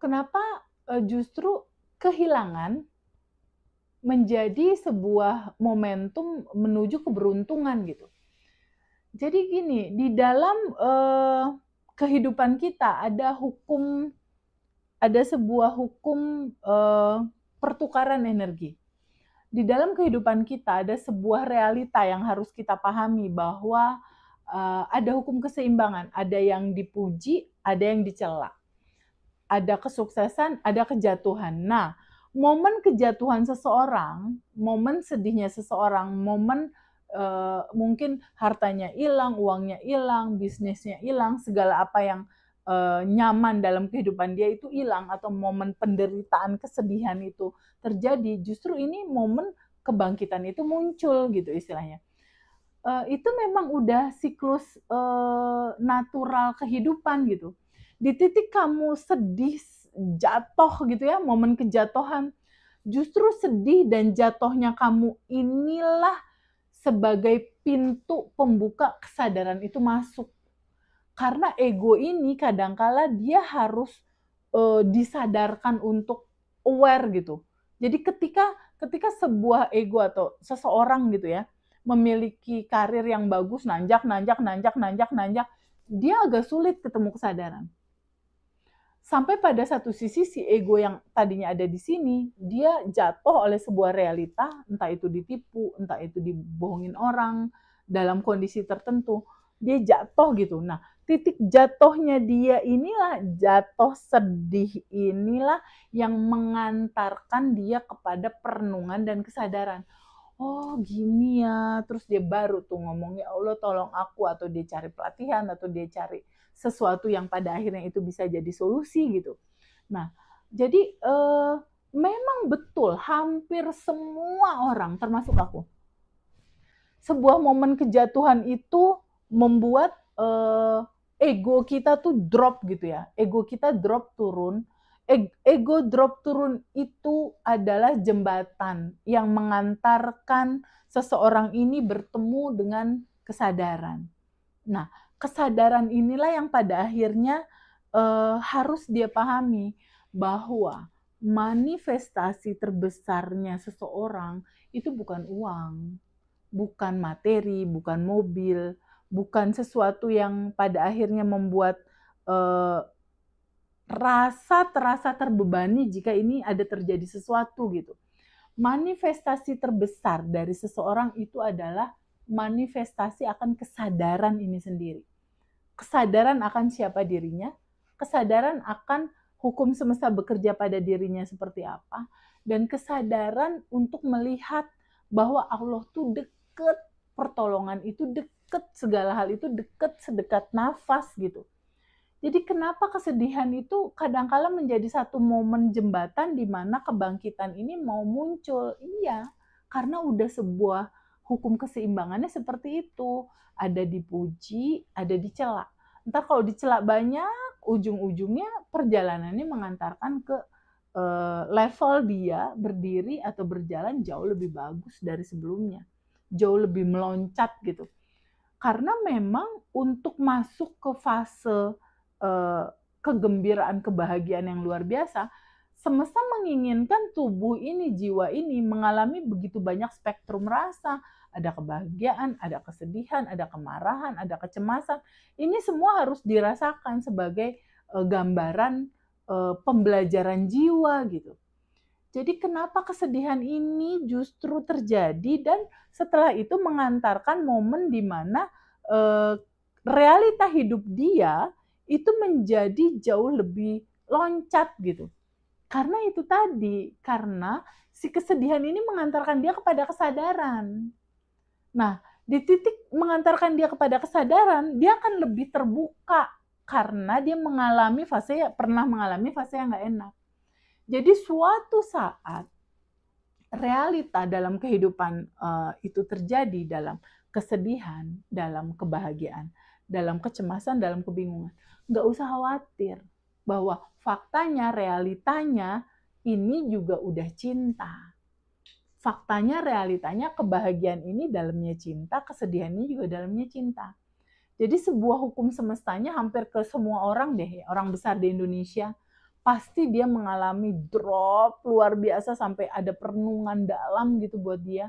Kenapa, justru kehilangan menjadi sebuah momentum menuju keberuntungan gitu. Jadi gini, di dalam, kehidupan kita ada sebuah hukum, pertukaran energi. Di dalam kehidupan kita ada sebuah realita yang harus kita pahami bahwa, ada hukum keseimbangan, ada yang dipuji, ada yang dicela. Ada kesuksesan, ada kejatuhan. Nah, momen kejatuhan seseorang, momen sedihnya seseorang, momen, mungkin hartanya hilang, uangnya hilang, bisnisnya hilang, segala apa yang, nyaman dalam kehidupan dia itu hilang atau momen penderitaan, kesedihan itu terjadi, justru ini momen kebangkitan itu muncul gitu istilahnya. Itu memang udah siklus, natural kehidupan gitu. Di titik kamu sedih, jatuh gitu ya, momen kejatuhan, justru sedih dan jatuhnya kamu inilah sebagai pintu pembuka kesadaran itu masuk. Karena ego ini kadangkala dia harus, disadarkan untuk aware gitu. Jadi ketika ketika sebuah ego atau seseorang gitu ya, memiliki karir yang bagus, nanjak nanjak nanjak nanjak nanjak, dia agak sulit ketemu kesadaran. Sampai pada satu sisi si ego yang tadinya ada di sini, dia jatuh oleh sebuah realita, entah itu ditipu, entah itu dibohongin orang, dalam kondisi tertentu, dia jatuh gitu. Nah, titik jatuhnya dia inilah, jatuh sedih inilah yang mengantarkan dia kepada perenungan dan kesadaran. Oh gini ya, terus dia baru tuh ngomong, "Ya Allah tolong aku," atau dia cari pelatihan, atau dia cari sesuatu yang pada akhirnya itu bisa jadi solusi gitu. Nah, jadi, memang betul hampir semua orang termasuk aku, sebuah momen kejatuhan itu membuat, ego kita tuh drop gitu ya, ego kita drop turun. Ego drop turun itu adalah jembatan yang mengantarkan seseorang ini bertemu dengan kesadaran. Nah, kesadaran inilah yang pada akhirnya, harus dia pahami bahwa manifestasi terbesarnya seseorang itu bukan uang, bukan materi, bukan mobil, bukan sesuatu yang pada akhirnya membuat, eee, terasa terbebani jika ini ada terjadi sesuatu gitu. Manifestasi terbesar dari seseorang itu adalah manifestasi akan kesadaran ini sendiri. Kesadaran akan siapa dirinya, kesadaran akan hukum semesta bekerja pada dirinya seperti apa, dan kesadaran untuk melihat bahwa Allah tuh deket, pertolongan itu deket, segala hal itu deket, sedekat nafas gitu. Jadi kenapa kesedihan itu kadangkala menjadi satu momen jembatan di mana kebangkitan ini mau muncul? Iya, karena udah sebuah hukum keseimbangannya seperti itu. Ada dipuji, ada dicela. Entar kalau dicela banyak, ujung-ujungnya perjalanannya mengantarkan ke level dia berdiri atau berjalan jauh lebih bagus dari sebelumnya. Jauh lebih meloncat gitu. Karena memang untuk masuk ke fase, eee, kegembiraan, kebahagiaan yang luar biasa, semesta menginginkan tubuh ini, jiwa ini mengalami begitu banyak spektrum rasa. Ada kebahagiaan, ada kesedihan, ada kemarahan, ada kecemasan. Ini semua harus dirasakan sebagai, gambaran, pembelajaran jiwa gitu. Jadi kenapa kesedihan ini justru terjadi dan setelah itu mengantarkan momen di mana, eee, realita hidup dia itu menjadi jauh lebih loncat gitu. Karena itu tadi, karena si kesedihan ini mengantarkan dia kepada kesadaran. Nah, di titik mengantarkan dia kepada kesadaran, dia akan lebih terbuka karena dia pernah mengalami fase yang nggak enak. Jadi suatu saat realita dalam kehidupan, itu terjadi dalam kesedihan, dalam kebahagiaan, dalam kecemasan, dalam kebingungan, nggak usah khawatir bahwa faktanya, realitanya ini juga udah cinta. Faktanya, realitanya kebahagiaan ini dalamnya cinta, kesedihan ini juga dalamnya cinta. Jadi sebuah hukum semestanya hampir ke semua orang deh, orang besar di Indonesia, pasti dia mengalami drop luar biasa sampai ada perenungan dalam gitu buat dia.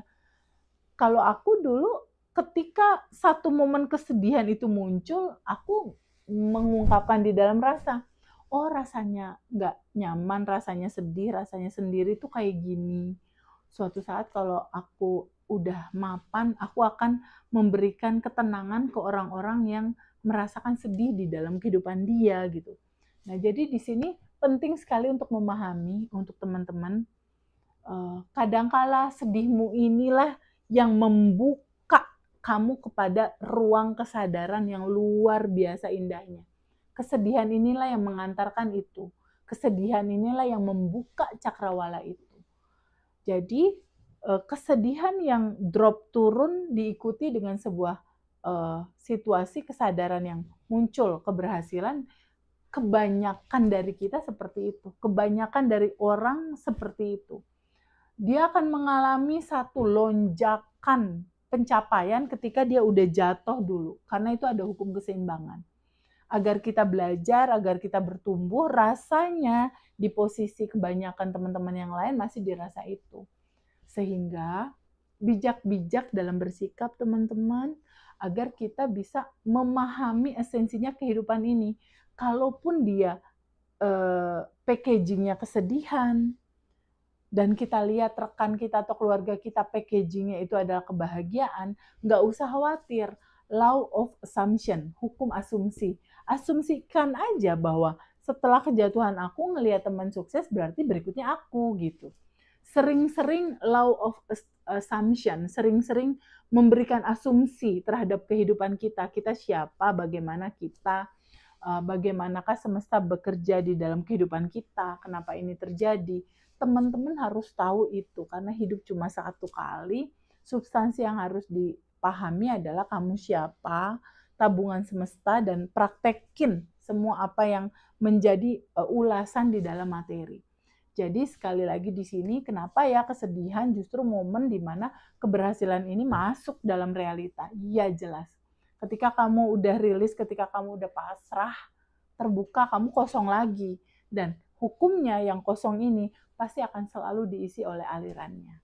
Kalau aku dulu ketika satu momen kesedihan itu muncul, aku mengungkapkan di dalam rasa, oh rasanya nggak nyaman, rasanya sedih, rasanya sendiri tuh kayak gini. Suatu saat kalau aku udah mapan, aku akan memberikan ketenangan ke orang-orang yang merasakan sedih di dalam kehidupan dia gitu. Nah, jadi di sini penting sekali untuk memahami untuk teman-teman, kadangkala sedihmu inilah yang membuka kamu kepada ruang kesadaran yang luar biasa indahnya. Kesedihan inilah yang mengantarkan itu. Kesedihan inilah yang membuka cakrawala itu. Jadi kesedihan yang drop turun diikuti dengan sebuah situasi kesadaran yang muncul, keberhasilan. Kebanyakan dari kita seperti itu, kebanyakan dari orang seperti itu. Dia akan mengalami satu lonjakan pencapaian ketika dia udah jatuh dulu, karena itu ada hukum keseimbangan. Agar kita belajar, agar kita bertumbuh, rasanya di posisi kebanyakan teman-teman yang lain masih dirasa itu. Sehingga bijak-bijak dalam bersikap teman-teman, agar kita bisa memahami esensinya kehidupan ini. Kalaupun dia packagingnya kesedihan, dan kita lihat rekan kita atau keluarga kita packagingnya itu adalah kebahagiaan, nggak usah khawatir. Law of assumption, hukum asumsi. Asumsikan aja bahwa setelah kejatuhan aku ngelihat teman sukses berarti berikutnya aku gitu. Sering-sering law of assumption, sering-sering memberikan asumsi terhadap kehidupan kita. Kita siapa, bagaimana kita, bagaimanakah semesta bekerja di dalam kehidupan kita, kenapa ini terjadi. Teman-teman harus tahu itu, karena hidup cuma satu kali. Substansi yang harus dipahami adalah kamu siapa, tabungan semesta, dan praktekin semua apa yang menjadi ulasan di dalam materi. Jadi sekali lagi di sini, kenapa ya kesedihan justru momen di mana keberhasilan ini masuk dalam realita? Iya jelas. Ketika kamu udah rilis, ketika kamu udah pasrah, terbuka, kamu kosong lagi. Dan hukumnya yang kosong ini pasti akan selalu diisi oleh alirannya.